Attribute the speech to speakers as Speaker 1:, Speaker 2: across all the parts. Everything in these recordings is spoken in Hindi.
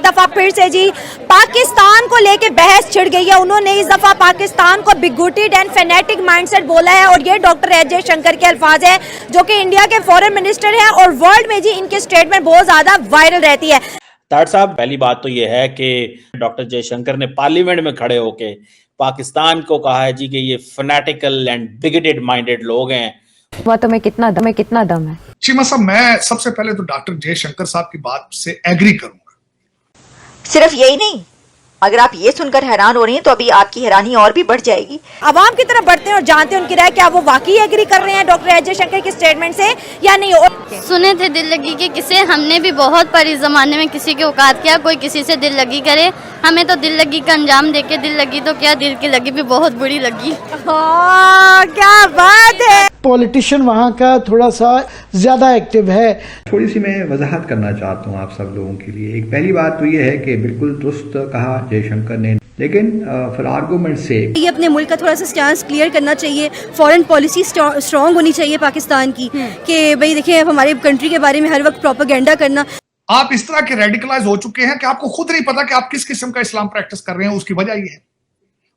Speaker 1: दफा फिर से जी पाकिस्तान को लेके बहस छिड़ गई है। उन्होंने इस दफा पाकिस्तान को बिगुटेड एंड फेनेटिक माइंडसेट बोला है और ये डॉक्टर एस जयशंकर के अल्फाज है जो कि इंडिया के फॉरेन मिनिस्टर हैं और वर्ल्ड में जी इनके स्टेटमेंट बहुत ज्यादा वायरल रहती है।
Speaker 2: ताड़ साहब, पहली बात तो ये है कि डॉक्टर जयशंकर ने पार्लियामेंट में खड़े होके पाकिस्तान को कहा है जी कि ये फैनेटिकल एंड बिगेटेड माइंडेड लोग हैं।
Speaker 3: बातों में कितना दम है।
Speaker 4: चीमा साहब, मैं सबसे पहले तो डॉक्टर जयशंकर साहब की बात से एग्री करूंगा।
Speaker 5: सिर्फ यही नहीं, अगर आप ये सुनकर हैरान हो रही हैं तो अभी आपकी हैरानी और भी बढ़ जाएगी।
Speaker 1: अवाम की तरफ बढ़ते हैं और जानते हैं उनकी राय, क्या वो वाकई एग्री कर रहे हैं डॉक्टर एस जयशंकर के स्टेटमेंट से या नहीं।
Speaker 6: सुने थे दिल लगी के किसे, हमने भी बहुत पर इस जमाने में किसी के औकात किया कोई किसी से दिल लगी करे। हमें तो दिल लगी का अंजाम देके दिल लगी तो क्या, दिल की लगी भी बहुत बुरी लगी।
Speaker 1: क्या बात है।
Speaker 7: पॉलिटिशियन वहाँ का थोड़ा सा ज्यादा एक्टिव है।
Speaker 8: थोड़ी सी मैं वजाहत करना चाहता हूँ आप सब लोगों के लिए। एक पहली बात तो ये है कि बिल्कुल दुरुस्त कहा जयशंकर ने, लेकिन फॉर आर्गुमेंट से
Speaker 9: ये अपने मुल्क का थोड़ा सा स्टैंड क्लियर करना चाहिए। फॉरेन पॉलिसी स्ट्रांग होनी चाहिए पाकिस्तान की कि भाई देखिए अब हमारे कंट्री के बारे में हर वक्त प्रोपेगेंडा करना।
Speaker 4: आप इस तरह के रेडिकलाइज हो चुके हैं कि आपको खुद नहीं पता कि आप किस किस्म का इस्लाम प्रैक्टिस कर रहे हैं। उसकी वजह ये है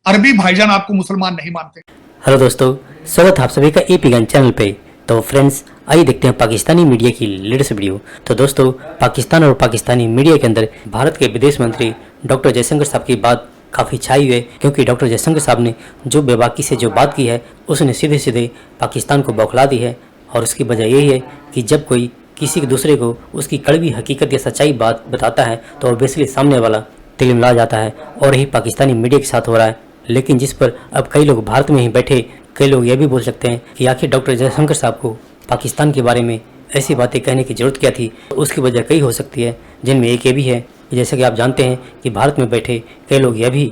Speaker 4: अरबी भाईजान आपको मुसलमान नहीं मानते।
Speaker 10: हेलो दोस्तों, स्वागत है आप सभी का एपी गन चैनल पे। तो फ्रेंड्स, आइए देखते हैं पाकिस्तानी मीडिया की लेटेस्ट वीडियो। तो दोस्तों, पाकिस्तान और पाकिस्तानी मीडिया के अंदर भारत के विदेश मंत्री डॉक्टर जयशंकर साहब की बात काफ़ी छाई हुई है, क्योंकि डॉक्टर जयशंकर साहब ने जो बेबाकी से जो बात की है उसने सीधे सीधे पाकिस्तान को बौखला दी है। और उसकी वजह यही है कि जब कोई किसी दूसरे को उसकी कड़वी हकीकत या सच्चाई बात बताता है तो ऑब्वियसली सामने वाला तिलमिला जाता है, और यही पाकिस्तानी मीडिया के साथ हो रहा है। लेकिन जिस पर अब कई लोग भारत में ही बैठे कई लोग यह भी बोल सकते हैं कि आखिर डॉक्टर जयशंकर साहब को पाकिस्तान के बारे में ऐसी बातें कहने की जरूरत क्या थी। उसकी वजह कई हो सकती है, जिनमें एक ये भी है कि जैसे कि आप जानते हैं कि भारत में बैठे कई लोग यह भी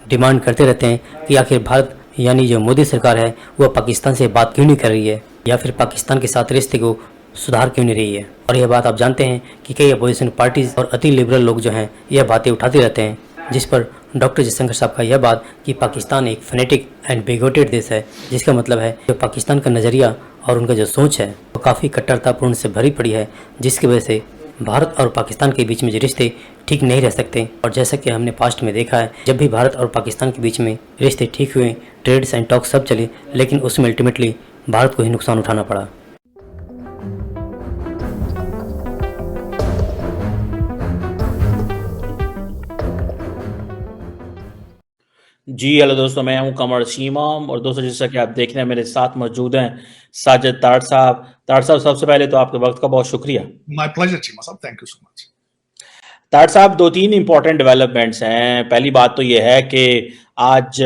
Speaker 10: डिमांड करते रहते हैं कि आखिर भारत यानी जो मोदी सरकार है वह पाकिस्तान से बात क्यों नहीं कर रही है, या फिर पाकिस्तान के साथ रिश्ते को सुधार क्यों नहीं रही है। और यह बात आप जानते हैं कि कई अपोजिशन पार्टीज और अति लिबरल लोग जो हैं यह बातें उठाते रहते हैं, जिस पर डॉक्टर जयशंकर साहब का यह बात कि पाकिस्तान एक फैनेटिक एंड बिगोटेड देश है, जिसका मतलब है जो पाकिस्तान का नज़रिया और उनका जो सोच है वो काफ़ी कट्टरतापूर्ण से भरी पड़ी है, जिसकी वजह से भारत और पाकिस्तान के बीच में जो रिश्ते ठीक नहीं रह सकते। और जैसा कि हमने पास्ट में देखा है, जब भी भारत और पाकिस्तान के बीच में रिश्ते ठीक हुए, ट्रेड्स एंड टॉक्स सब चले, लेकिन उसमें अल्टीमेटली भारत को ही नुकसान उठाना पड़ा।
Speaker 2: जी हेलो दोस्तों, मैं हूं कमर शीमाम और दोस्तों जैसा कि आप देख रहे हैं मेरे साथ मौजूद हैं साजिद ताड़ साहब। ताड़ साहब, सबसे पहले तो आपके वक्त का बहुत शुक्रिया।
Speaker 4: माय प्लेजर चीमा साहब, थैंक यू सो मच।
Speaker 2: ताड़ साहब, दो तीन इंपॉर्टेंट डेवलपमेंट्स हैं। पहली बात तो ये है कि आज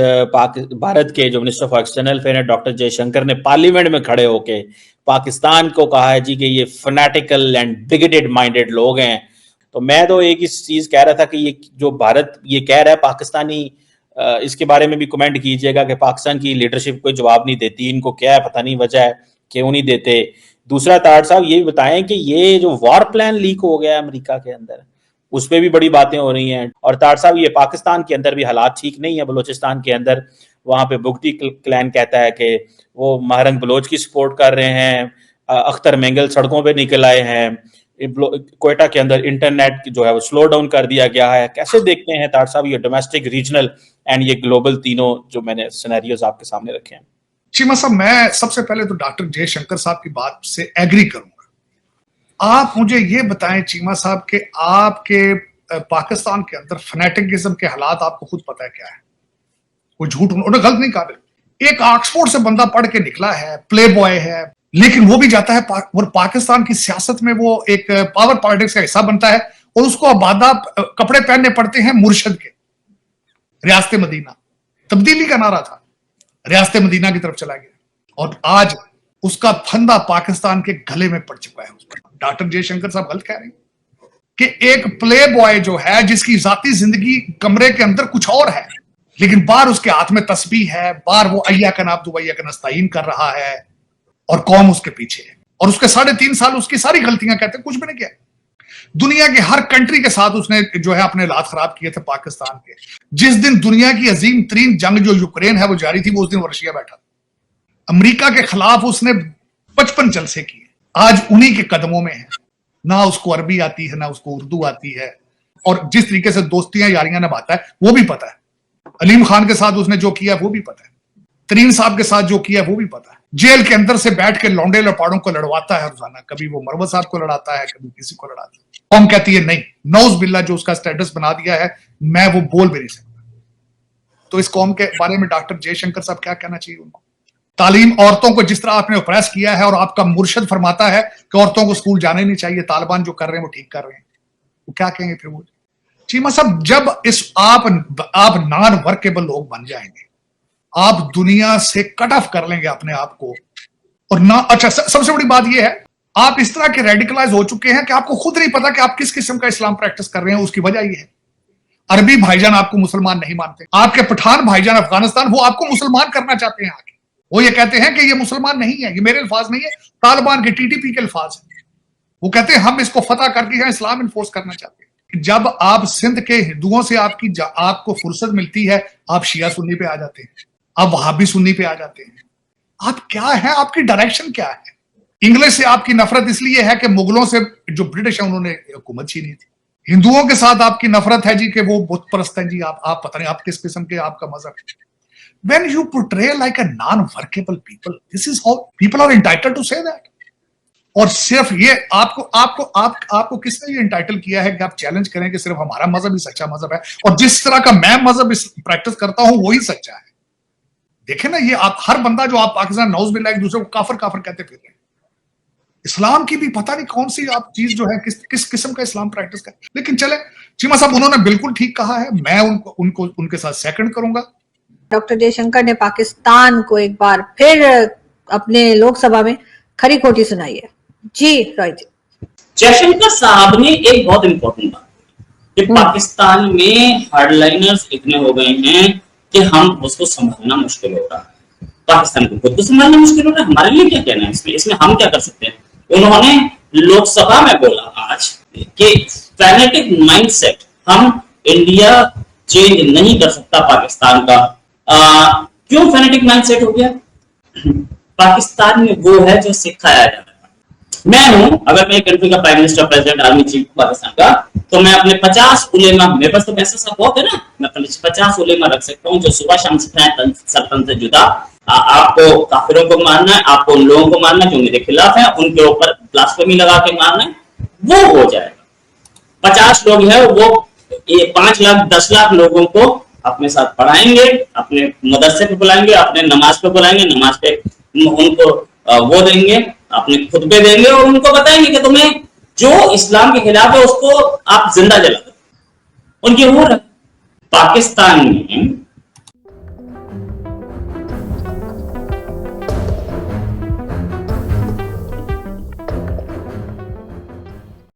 Speaker 2: भारत के जो minister for external affair doctor Jaishankar ने पार्लियामेंट में खड़े होके पाकिस्तान को कहा है जी कि ये फैनेटिकल एंड बिगेटेड माइंडेड लोग हैं। तो मैं तो एक ही चीज कह रहा था कि ये जो भारत ये कह रहा है पाकिस्तानी, इसके बारे में भी कमेंट कीजिएगा कि पाकिस्तान की लीडरशिप कोई जवाब नहीं देती, इनको क्या है पता नहीं वजह है क्यों नहीं देते। दूसरा, ताड़ साहब ये भी बताएं कि ये जो वॉर प्लान लीक हो गया है अमेरिका के अंदर, उस पर भी बड़ी बातें हो रही हैं। और ताड़ साहब, ये पाकिस्तान के अंदर भी हालात ठीक नहीं है। बलोचिस्तान के अंदर वहां पे बुगटी क्लैन कहता है कि वो महारंग बलोच की सपोर्ट कर रहे हैं। अख्तर मेंगल सड़कों पे निकल आए हैं। कोयटा के अंदर इंटरनेट जो है वो स्लो डाउन कर दिया गया है। कैसे देखते हैं ताड़ साहब ये डोमेस्टिक, रीजनल एंड ये ग्लोबल तीनों जो मैंने सिनेरियोज आपके सामने रखे हैं?
Speaker 4: चीमा साहब, मैं सबसे पहले तो डॉक्टर जयशंकर साहब की बात से एग्री करूंगा। आप मुझे ये बताएं चीमा साहब कि आपके पाकिस्तान के अंदर फैनेटिकिज्म के हालात आपको खुद पता है क्या है? कोई झूठ उन्होंने गलत नहीं कहा। एक ऑक्सफोर्ड से बंदा पढ़ के निकला है, प्ले बॉय है, लेकिन वो भी जाता है और पाकिस्तान की सियासत में वो एक पावर पॉलिटिक्स का हिस्सा बनता है और उसको आबादा कपड़े पहनने पड़ते हैं मुर्शद के। रियासत मदीना तब्दीली का नारा था, रियासत मदीना की तरफ चला गया और आज उसका फंदा पाकिस्तान के गले में पड़ चुका है। उस पर डॉक्टर जयशंकर साहब गलत कह रहे हैं कि एक प्ले बॉय जो है जिसकी जाती जिंदगी कमरे के अंदर कुछ और है, लेकिन बाहर उसके हाथ में तस्बीह है, बाहर वो अय्या का नाब्दु वय्या का नस्ताइन कर रहा है और कौम उसके पीछे है। और उसके 3.5 साल उसकी सारी गलतियां कहते हैं कुछ भी नहीं किया। दुनिया के हर कंट्री के साथ उसने जो है अपने हालात खराब किए थे पाकिस्तान के। जिस दिन दुनिया की अजीम तरीन जंग जो यूक्रेन है वो जारी थी, वो उस दिन रशिया बैठा था। अमेरिका के खिलाफ उसने 55 जलसे किए, आज उन्हीं के कदमों में है। ना उसको अरबी आती है, ना उसको उर्दू आती है। और जिस तरीके से दोस्तियां यारियां निभाता है वो भी पता है। अलीम खान के साथ उसने जो किया वो भी पता है, तरीन साहब के साथ जो किया वो भी पता है। जेल के अंदर से बैठ के लौंडे लपाड़ों को लड़वाता है रोजाना, कभी वो मरवत साहब को लड़ाता है, कभी किसी को लड़ाता है। कौम कहती है नहीं, नौज बिल्ला जो उसका स्टेटस बना दिया है, मैं वो बोल भी नहीं सकता। तो इस कौम के बारे में डॉक्टर जयशंकर साहब क्या कहना चाहिए उनको? तालीम, औरतों को जिस तरह आपने ऑप्रेस किया है और आपका मुर्शद फरमाता है कि औरतों को स्कूल जाने नहीं चाहिए, तालिबान जो कर रहे हैं वो ठीक कर रहे हैं, वो क्या कहेंगे फिर वो? चीमा साहब, जब इस आप नॉन वर्केबल लोग बन जाएंगे, आप दुनिया से कट ऑफ कर लेंगे अपने आप को। और ना, अच्छा सबसे बड़ी बात यह है, आप इस तरह के रेडिकलाइज हो चुके हैं कि आपको खुद नहीं पता कि आप किस किस्म का इस्लाम प्रैक्टिस कर रहे हैं। उसकी वजह यह है, अरबी भाईजान आपको मुसलमान नहीं मानते, आपके पठान भाईजान अफगानिस्तान वो आपको मुसलमान करना चाहते हैं आके। वो ये कहते हैं कि ये मुसलमान नहीं है, ये मेरे अल्फाज नहीं है, तालिबान के टीटीपी के अल्फाज हैं। वो कहते हैं हम इसको फतह करके यहाँ इस्लाम इन्फोर्स करना चाहते हैं। जब आप सिंध के हिंदुओं से आपको फुर्सत मिलती है, आप शिया सुन्नी पे आ जाते हैं, आप वहाबी सुन्नी पे आ जाते हैं। आप क्या है, आपकी डायरेक्शन क्या है? इंग्लिश से आपकी नफरत इसलिए है कि मुगलों से जो ब्रिटिश है उन्होंने हुकूमत छीनी थी। हिंदुओं के साथ आपकी नफरत है जी कि वो बुत परस्त हैं जी, आप पता नहीं आप किस किस्म के आपका मजहब है। When you portray like a non-workable people, this is how people are entitled to say that. और सिर्फ ये आपको किसने ये इंटाइटल किया है कि आप चैलेंज करें कि सिर्फ हमारा मजहब ही सच्चा मजहब है और जिस तरह का मैं मजहब प्रैक्टिस करता हूं वही सच्चा है? देखें ना, ये आप हर बंदा जो आप पाकिस्तान नौज बिल्ला एक दूसरे को काफिर कहते फिर रहे हैं। इस्लाम की भी पता नहीं कौन सी आप चीज जो है किस किस्म का इस्लाम प्रैक्टिस कर। लेकिन चले, चीमा साहब उन्होंने बिल्कुल ठीक कहा है, मैं उनको उनके साथ सेकंड करूंगा।
Speaker 11: डॉक्टर जयशंकर ने पाकिस्तान को एक बार फिर अपने लोकसभा में खरी खोटी सुनाई है। जी रॉय जी।
Speaker 12: जयशंकर साहब ने एक बहुत इंपॉर्टेंट बात कि पाकिस्तान में हार्डलाइनर्स इतने हो गए हैं कि हम उसको संभालना मुश्किल हो रहा है। पाकिस्तान को खुद को संभालना मुश्किल हो रहा है, हमारे लिए क्या कहना है इसमें हम क्या कर सकते हैं? उन्होंने लोकसभा में बोला आज कि फैनेटिक माइंडसेट हम इंडिया चेंज नहीं कर सकता पाकिस्तान का। क्यों फैनेटिक माइंडसेट हो गया? पाकिस्तान में वो है जो सिखाया जाता है। मैं हूं, अगर मैं कंट्री का prime minister, president, army chief Pakistan का, तो मैं अपने 50 उलेमा, मेरे पास तो पैसा सब बहुत है ना, मैं अपने 50 उलेमा रख सकता हूं जो सुबह शाम सिखाएं सल्तनत से जुदा। आपको काफिरों को मारना है, आपको उन लोगों को मारना है जो मेरे खिलाफ है, उनके ऊपर ब्लास्फेमी लगा के मारना है, वो हो जाएगा। 50 लोग हैं, वो 5 लाख 10 लाख लोगों को अपने साथ पढ़ाएंगे, अपने मदरसे पे बुलाएंगे, अपने नमाज पे बुलाएंगे, नमाज पे उनको वो देंगे, अपने खुतबे देंगे और उनको बताएंगे कि तुम्हें जो इस्लाम के खिलाफ है उसको आप जिंदा जला दो। उनकी रूह है। पाकिस्तान में